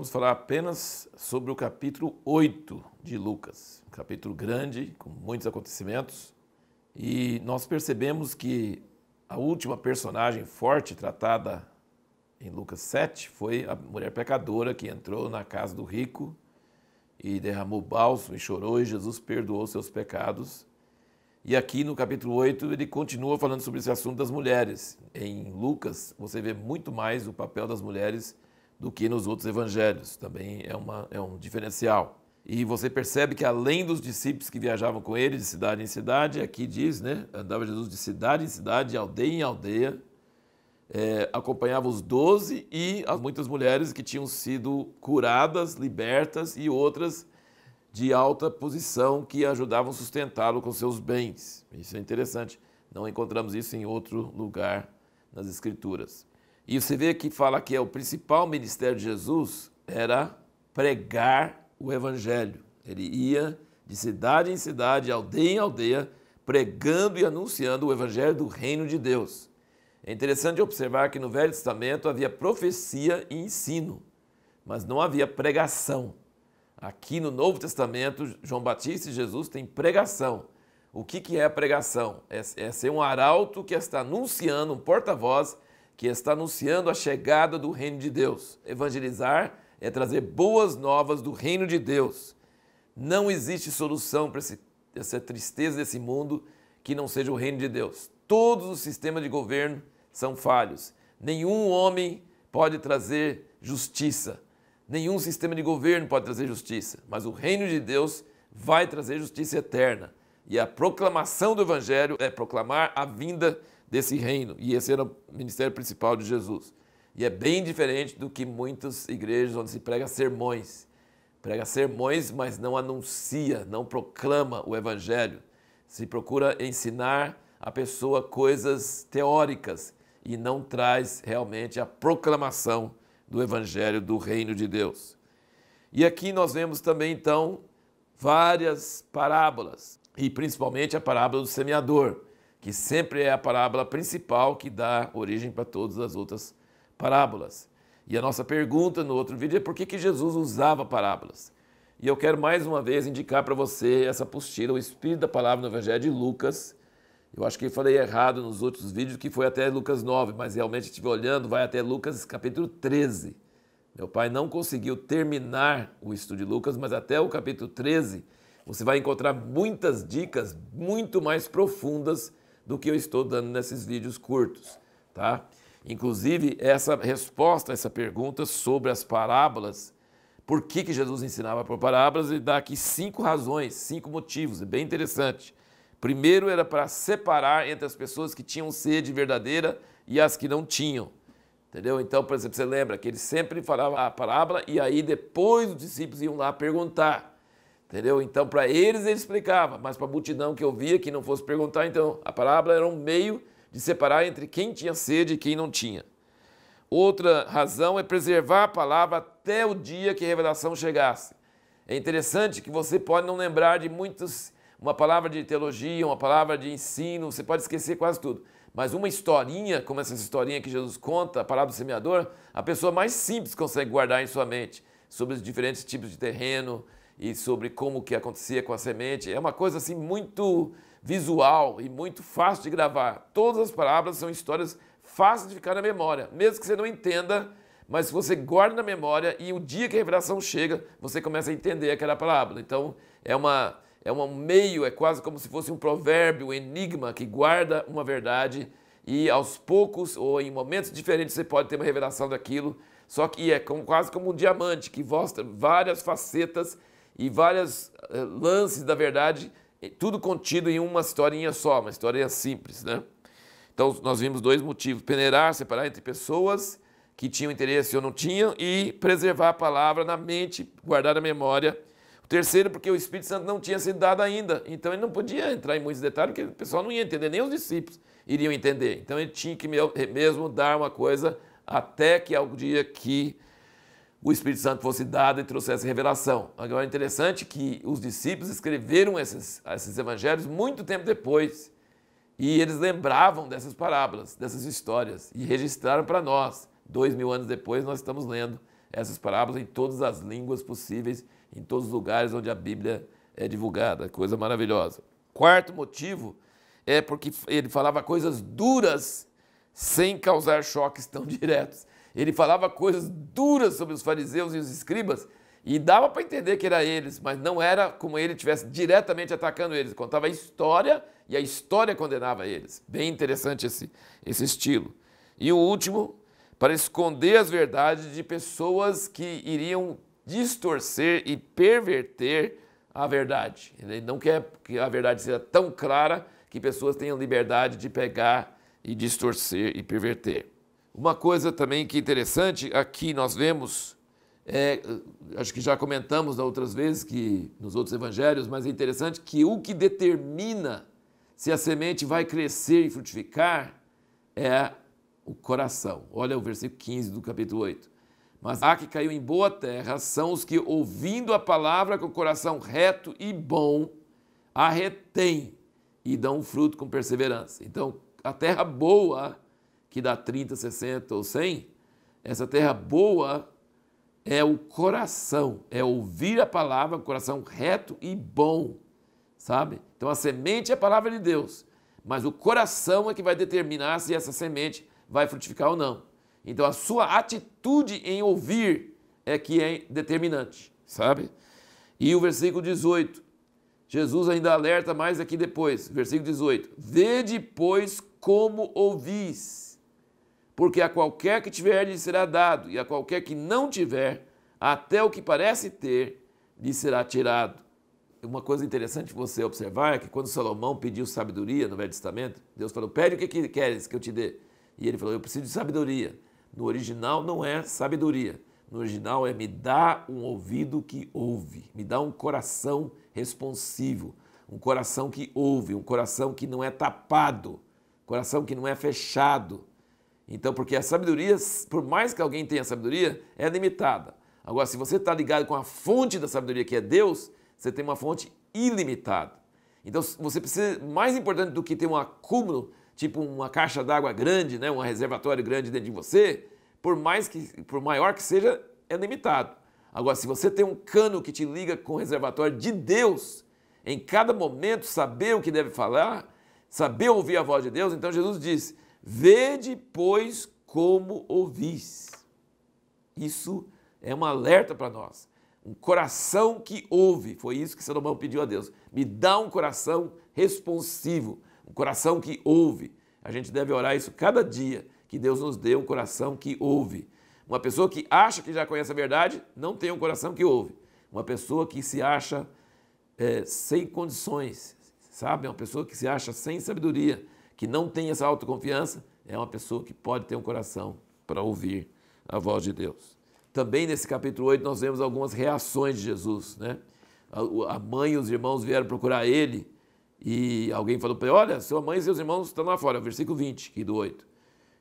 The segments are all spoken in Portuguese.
vamos falar apenas sobre o capítulo 8 de Lucas. Um capítulo grande, com muitos acontecimentos. E nós percebemos que a última personagem forte tratada em Lucas 7 foi a mulher pecadora que entrou na casa do rico e derramou bálsamo e chorou, e Jesus perdoou seus pecados. E aqui no capítulo 8 ele continua falando sobre esse assunto das mulheres. Em Lucas você vê muito mais o papel das mulheres do que nos outros evangelhos. Também é um diferencial. E você percebe que além dos discípulos que viajavam com ele de cidade em cidade, aqui diz, né, andava Jesus de cidade em cidade, de aldeia em aldeia, acompanhava os 12 e as muitas mulheres que tinham sido curadas, libertas, e outras de alta posição que ajudavam a sustentá-lo com seus bens. Isso é interessante. Não encontramos isso em outro lugar nas Escrituras. E você vê que fala que o principal ministério de Jesus era pregar o Evangelho. Ele ia de cidade em cidade, aldeia em aldeia, pregando e anunciando o Evangelho do Reino de Deus. É interessante observar que no Velho Testamento havia profecia e ensino, mas não havia pregação. Aqui no Novo Testamento, João Batista e Jesus têm pregação. O que é a pregação? É ser um arauto que está anunciando, um porta-voz, que está anunciando a chegada do reino de Deus. Evangelizar é trazer boas novas do reino de Deus. Não existe solução para essa tristeza desse mundo que não seja o reino de Deus. Todos os sistemas de governo são falhos. Nenhum homem pode trazer justiça. Nenhum sistema de governo pode trazer justiça. Mas o reino de Deus vai trazer justiça eterna. E a proclamação do Evangelho é proclamar a vinda desse reino. E esse era o ministério principal de Jesus. E é bem diferente do que muitas igrejas onde se prega sermões. Prega sermões, mas não anuncia, não proclama o Evangelho. Se procura ensinar a pessoa coisas teóricas e não traz realmente a proclamação do Evangelho do Reino de Deus. E aqui nós vemos também, então, várias parábolas, e principalmente a parábola do semeador, que sempre é a parábola principal que dá origem para todas as outras parábolas. E a nossa pergunta no outro vídeo é por que Jesus usava parábolas? E eu quero mais uma vez indicar para você essa apostila, o Espírito da Palavra no Evangelho de Lucas. Eu acho que eu falei errado nos outros vídeos, que foi até Lucas 9, mas realmente estive olhando, vai até Lucas capítulo 13. Meu pai não conseguiu terminar o estudo de Lucas, mas até o capítulo 13 você vai encontrar muitas dicas muito mais profundas do que eu estou dando nesses vídeos curtos, tá? Inclusive, essa resposta a essa pergunta sobre as parábolas, por que Jesus ensinava por parábolas, ele dá aqui 5 razões, 5 motivos, é bem interessante. Primeiro era para separar entre as pessoas que tinham sede verdadeira e as que não tinham, entendeu? Então, por exemplo, você lembra que ele sempre falava a parábola e aí depois os discípulos iam lá perguntar, entendeu? Então, para eles ele explicava, mas para a multidão que ouvia, que não fosse perguntar, então a parábola era um meio de separar entre quem tinha sede e quem não tinha. Outra razão é preservar a palavra até o dia que a revelação chegasse. É interessante que você pode não lembrar de uma palavra de teologia, uma palavra de ensino, você pode esquecer quase tudo. Mas uma historinha, como essa historinha que Jesus conta, a parábola do semeador, a pessoa mais simples consegue guardar em sua mente sobre os diferentes tipos de terreno e sobre como que acontecia com a semente. É uma coisa assim muito visual e muito fácil de gravar. Todas as parábolas são histórias fáceis de ficar na memória, mesmo que você não entenda, mas se você guarda na memória e o dia que a revelação chega, você começa a entender aquela parábola. Então é um meio, é quase como se fosse um provérbio, um enigma que guarda uma verdade e aos poucos ou em momentos diferentes você pode ter uma revelação daquilo, só que é quase como um diamante que mostra várias facetas e vários lances da verdade, tudo contido em uma historinha só, uma historinha simples, né? Então nós vimos 2 motivos: peneirar, separar entre pessoas que tinham interesse ou não tinham, e preservar a palavra na mente, guardar na memória. O terceiro, porque o Espírito Santo não tinha sido dado ainda, então ele não podia entrar em muitos detalhes, porque o pessoal não ia entender, nem os discípulos iriam entender. Então ele tinha que mesmo dar uma coisa até que ao dia que o Espírito Santo fosse dado e trouxesse revelação. Agora é interessante que os discípulos escreveram esses evangelhos muito tempo depois, e eles lembravam dessas parábolas, dessas histórias, e registraram para nós. 2000 anos depois nós estamos lendo essas parábolas em todas as línguas possíveis, em todos os lugares onde a Bíblia é divulgada. Coisa maravilhosa. Quarto motivo é porque ele falava coisas duras sem causar choques tão diretos. Ele falava coisas duras sobre os fariseus e os escribas e dava para entender que era eles, mas não era como ele estivesse diretamente atacando eles. Contava a história e a história condenava eles. Bem interessante esse estilo. E o último, para esconder as verdades de pessoas que iriam distorcer e perverter a verdade. Ele não quer que a verdade seja tão clara que pessoas tenham liberdade de pegar e distorcer e perverter. Uma coisa também que é interessante, aqui nós vemos, acho que já comentamos outras vezes que nos outros evangelhos, mas é interessante que o que determina se a semente vai crescer e frutificar é o coração. Olha o versículo 15 do capítulo 8. Mas a que caiu em boa terra são os que, ouvindo a palavra com o coração reto e bom, a retêm e dão fruto com perseverança. Então, a terra boa, que dá 30, 60 ou 100, essa terra boa é o coração, é ouvir a palavra com o coração reto e bom, sabe? Então, a semente é a palavra de Deus, mas o coração é que vai determinar se essa semente vai frutificar ou não. Então, a sua atitude em ouvir é que é determinante, sabe? E o versículo 18, Jesus ainda alerta mais aqui depois, versículo 18. Vede, pois, como ouvis, porque a qualquer que tiver lhe será dado, e a qualquer que não tiver, até o que parece ter, lhe será tirado. Uma coisa interessante você observar é que quando Salomão pediu sabedoria no Velho Testamento, Deus falou, pede o que queres que eu te dê. E ele falou, eu preciso de sabedoria. No original não é sabedoria. No original é me dá um ouvido que ouve, me dá um coração responsivo, um coração que ouve, um coração que não é tapado, um coração que não é fechado. Então, porque a sabedoria, por mais que alguém tenha sabedoria, é limitada. Agora, se você está ligado com a fonte da sabedoria, que é Deus, você tem uma fonte ilimitada. Então, você precisa, mais importante do que ter um acúmulo, tipo uma caixa d'água grande, né, um reservatório grande dentro de você, por maior que seja, é limitado. Agora, se você tem um cano que te liga com o reservatório de Deus, em cada momento saber o que deve falar, saber ouvir a voz de Deus, então Jesus diz, vede, pois, como ouvis. Isso é um alerta para nós. Um coração que ouve, foi isso que Salomão pediu a Deus. Me dá um coração responsivo, um coração que ouve. A gente deve orar isso cada dia, que Deus nos dê um coração que ouve. Uma pessoa que acha que já conhece a verdade, não tem um coração que ouve. Uma pessoa que se acha sem condições, sabe? Uma pessoa que se acha sem sabedoria, que não tem essa autoconfiança, é uma pessoa que pode ter um coração para ouvir a voz de Deus. Também nesse capítulo 8 nós vemos algumas reações de Jesus, né? A mãe e os irmãos vieram procurar ele e alguém falou para ele, olha, sua mãe e seus irmãos estão lá fora, versículo 20 aqui do 8.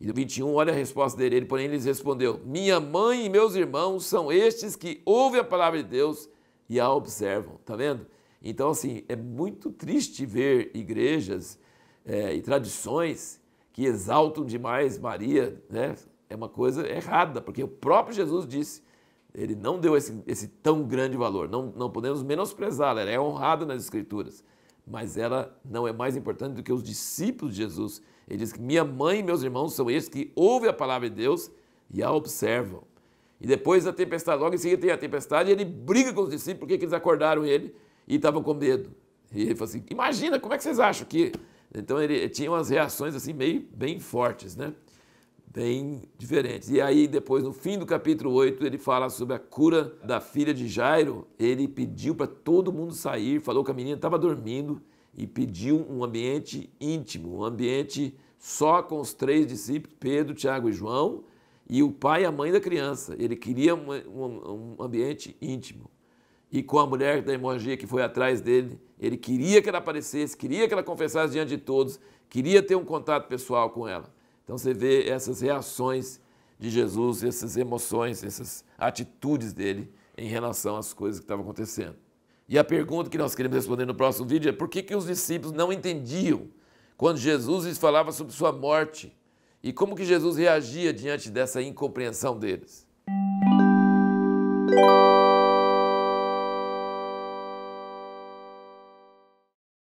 E do 21, olha a resposta dele, ele porém lhes respondeu, minha mãe e meus irmãos são estes que ouvem a palavra de Deus e a observam, tá vendo? Então assim, é muito triste ver igrejas e tradições que exaltam demais Maria, né? É uma coisa errada, porque o próprio Jesus disse, ele não deu esse tão grande valor, não podemos menosprezá-la, ela é honrada nas Escrituras, mas ela não é mais importante do que os discípulos de Jesus. Ele diz que minha mãe e meus irmãos são esses que ouvem a palavra de Deus e a observam. E depois da tempestade, logo em seguida tem a tempestade, e ele briga com os discípulos porque eles acordaram ele e estavam com medo. E ele falou assim, imagina, como é que vocês acham que... Então ele tinha umas reações assim bem fortes, né? Bem diferentes. E aí depois, no fim do capítulo 8, ele fala sobre a cura da filha de Jairo. Ele pediu para todo mundo sair, falou que a menina estava dormindo e pediu um ambiente íntimo, um ambiente só com os 3 discípulos, Pedro, Tiago e João, e o pai e a mãe da criança. Ele queria um ambiente íntimo. E com a mulher da hemorragia que foi atrás dele, ele queria que ela aparecesse, queria que ela confessasse diante de todos, queria ter um contato pessoal com ela. Então você vê essas reações de Jesus, essas emoções, essas atitudes dele em relação às coisas que estavam acontecendo. E a pergunta que nós queremos responder no próximo vídeo é por que os discípulos não entendiam quando Jesus lhes falava sobre sua morte e como que Jesus reagia diante dessa incompreensão deles.